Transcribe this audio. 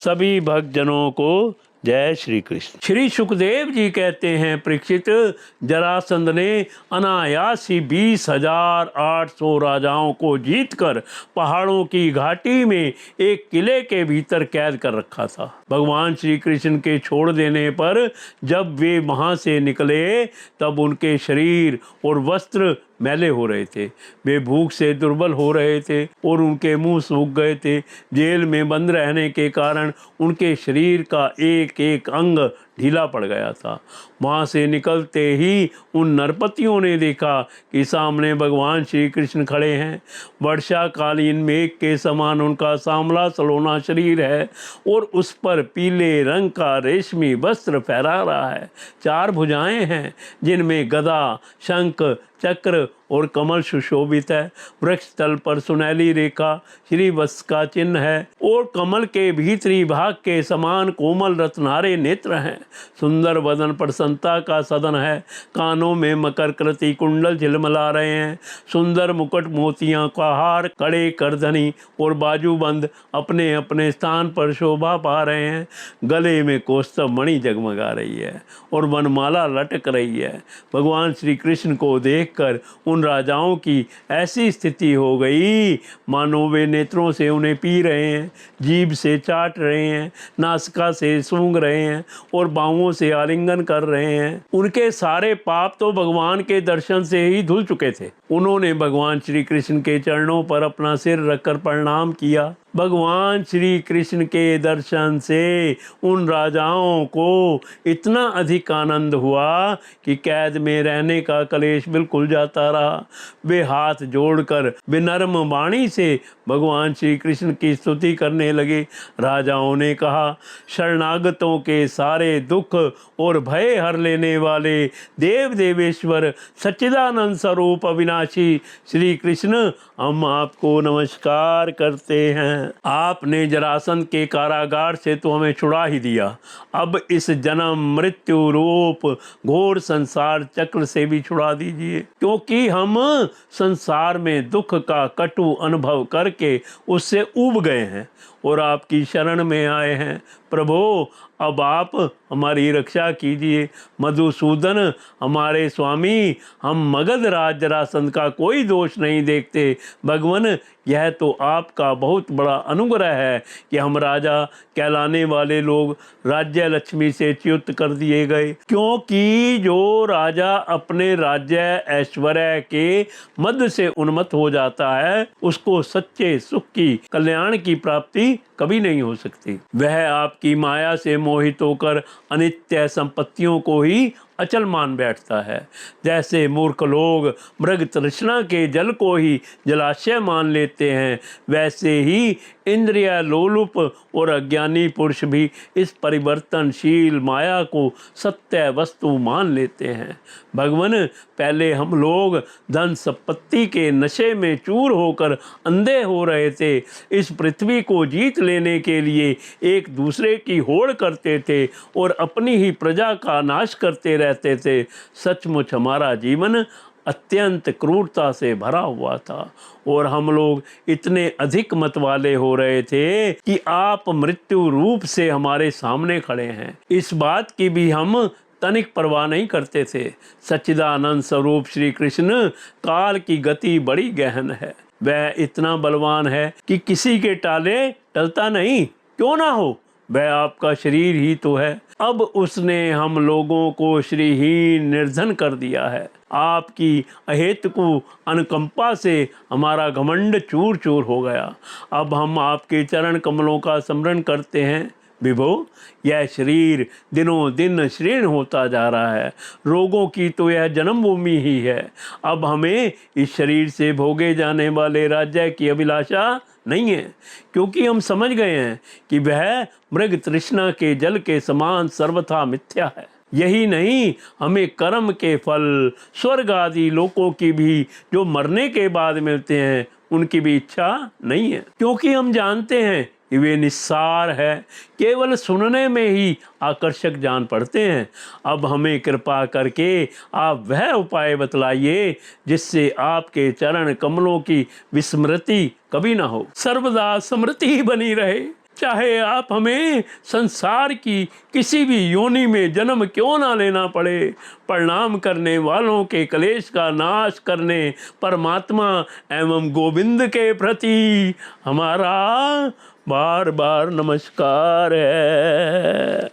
सभी भक्तजनों को जय श्री कृष्ण। श्री सुखदेव जी कहते हैं, परीक्षित, जरासंध ने अनायास ही 20,800 राजाओं को जीतकर पहाड़ों की घाटी में एक किले के भीतर कैद कर रखा था। भगवान श्री कृष्ण के छोड़ देने पर जब वे वहां से निकले तब उनके शरीर और वस्त्र मैले हो रहे थे। वे भूख से दुर्बल हो रहे थे और उनके मुंह सूख गए थे। जेल में बंद रहने के कारण उनके शरीर का एक एक अंग ढीला पड़ गया था। वहाँ से निकलते ही उन नरपतियों ने देखा कि सामने भगवान श्री कृष्ण खड़े हैं। वर्षाकालीन मेघ के समान उनका सांवला सलोना शरीर है और उस पर पीले रंग का रेशमी वस्त्र फहरा रहा है। 4 भुजाएं हैं जिनमें गदा, शंख, चक्र और कमल सुशोभित है। वृक्ष तल पर सुनहली रेखा श्री वत्स का चिन्ह है और कमल के भीतरी भाग के समान कोमल रत्नारे नेत्र हैं। सुंदर वदन प्रसन्नता का सदन है। कानों में मकरकृति कुंडल झिलमिला रहे हैं। सुंदर मुकुट, मोतियां का हार, कड़े, करधनी और बाजूबंद अपने अपने स्थान पर शोभा पा रहे हैं। गले में कौस्तुभ मणि जगमगा रही है और वनमाला लटक रही है। भगवान श्री कृष्ण को देखकर उन राजाओं की ऐसी स्थिति हो गई मानो वे नेत्रों से उन्हें पी रहे हैं, जीभ से चाट रहे हैं, नासिका से सूंघ रहे हैं और बाहुओं से आलिंगन कर रहे हैं। उनके सारे पाप तो भगवान के दर्शन से ही धुल चुके थे। उन्होंने भगवान श्री कृष्ण के चरणों पर अपना सिर रखकर प्रणाम किया। भगवान श्री कृष्ण के दर्शन से उन राजाओं को इतना अधिक आनंद हुआ कि कैद में रहने का कलेश बिल्कुल जाता रहा। वे हाथ जोड़कर विनम्र वाणी से भगवान श्री कृष्ण की स्तुति करने लगे। राजाओं ने कहा, शरणागतों के सारे दुख और भय हर लेने वाले देव देवेश्वर सच्चिदानंद स्वरूप अविनाशी श्री कृष्ण, हम आपको नमस्कार करते हैं। आपने जरासंध के कारागार से तो हमें छुड़ा ही दिया, अब इस जन्म मृत्यु रूप घोर संसार चक्र से भी छुड़ा दीजिए, क्योंकि हम संसार में दुख का कटु अनुभव करके उससे ऊब गए हैं और आपकी शरण में आए हैं। प्रभु, अब आप हमारी रक्षा कीजिए। मधुसूदन हमारे स्वामी, हम मगध राज जरासंध का कोई दोष नहीं देखते। भगवान, यह तो आपका बहुत बड़ा अनुग्रह है कि हम राजा कहलाने वाले लोग राज्य लक्ष्मी से च्युत कर दिए गए, क्योंकि जो राजा अपने राज्य ऐश्वर्य के मद से उन्मत्त हो जाता है उसको सच्चे सुख की, कल्याण की प्राप्ति कभी नहीं हो सकती। वह आपकी माया से मोहित होकर अनित्य संपत्तियों को ही अचल मान बैठता है। जैसे मूर्ख लोग मृग तृष्णा के जल को ही जलाशय मान लेते हैं, वैसे ही इंद्रिय लोलुप और अज्ञानी पुरुष भी इस परिवर्तनशील माया को सत्य वस्तु मान लेते हैं। भगवान, पहले हम लोग धन संपत्ति के नशे में चूर होकर अंधे हो रहे थे। इस पृथ्वी को जीत लेने के लिए एक दूसरे की होड़ करते थे और अपनी ही प्रजा का नाश करते रहते थे। सचमुच हमारा जीवन अत्यंत क्रूरता से भरा हुआ था और हम लोग इतने अधिक मत वाले हो रहे थे कि आप मृत्यु रूप से हमारे सामने खड़े हैं, इस बात की भी हम तनिक परवाह नहीं करते थे। सच्चिदानंद स्वरूप श्री कृष्ण, काल की गति बड़ी गहन है। वह इतना बलवान है कि किसी के टाले टलता नहीं। क्यों ना हो, वह आपका शरीर ही तो है। अब उसने हम लोगों को श्रीहीन निर्धन कर दिया है। आपकी अहेतुकु अनुकंपा से हमारा घमंड चूर चूर हो गया। अब हम आपके चरण कमलों का स्मरण करते हैं। विभो, यह शरीर दिनों दिन क्षीण होता जा रहा है। रोगों की तो यह जन्मभूमि ही है। अब हमें इस शरीर से भोगे जाने वाले राज्य की अभिलाषा नहीं है, क्योंकि हम समझ गए हैं कि वह मृग तृष्णा के जल के समान सर्वथा मिथ्या है। यही नहीं, हमें कर्म के फल, स्वर्ग आदि लोकों की भी जो मरने के बाद मिलते हैं उनकी भी इच्छा नहीं है, क्योंकि हम जानते हैं कि वे निस्सार है, केवल सुनने में ही आकर्षक जान पड़ते हैं। अब हमें कृपा करके आप वह उपाय बतलाइए जिससे आपके चरण कमलों की विस्मृति कभी ना हो, सर्वदा स्मृति ही बनी रहे। चाहे आप हमें संसार की किसी भी योनि में जन्म क्यों ना लेना पड़े। प्रणाम करने वालों के क्लेश का नाश करने परमात्मा एवं गोविंद के प्रति हमारा बार बार नमस्कार है।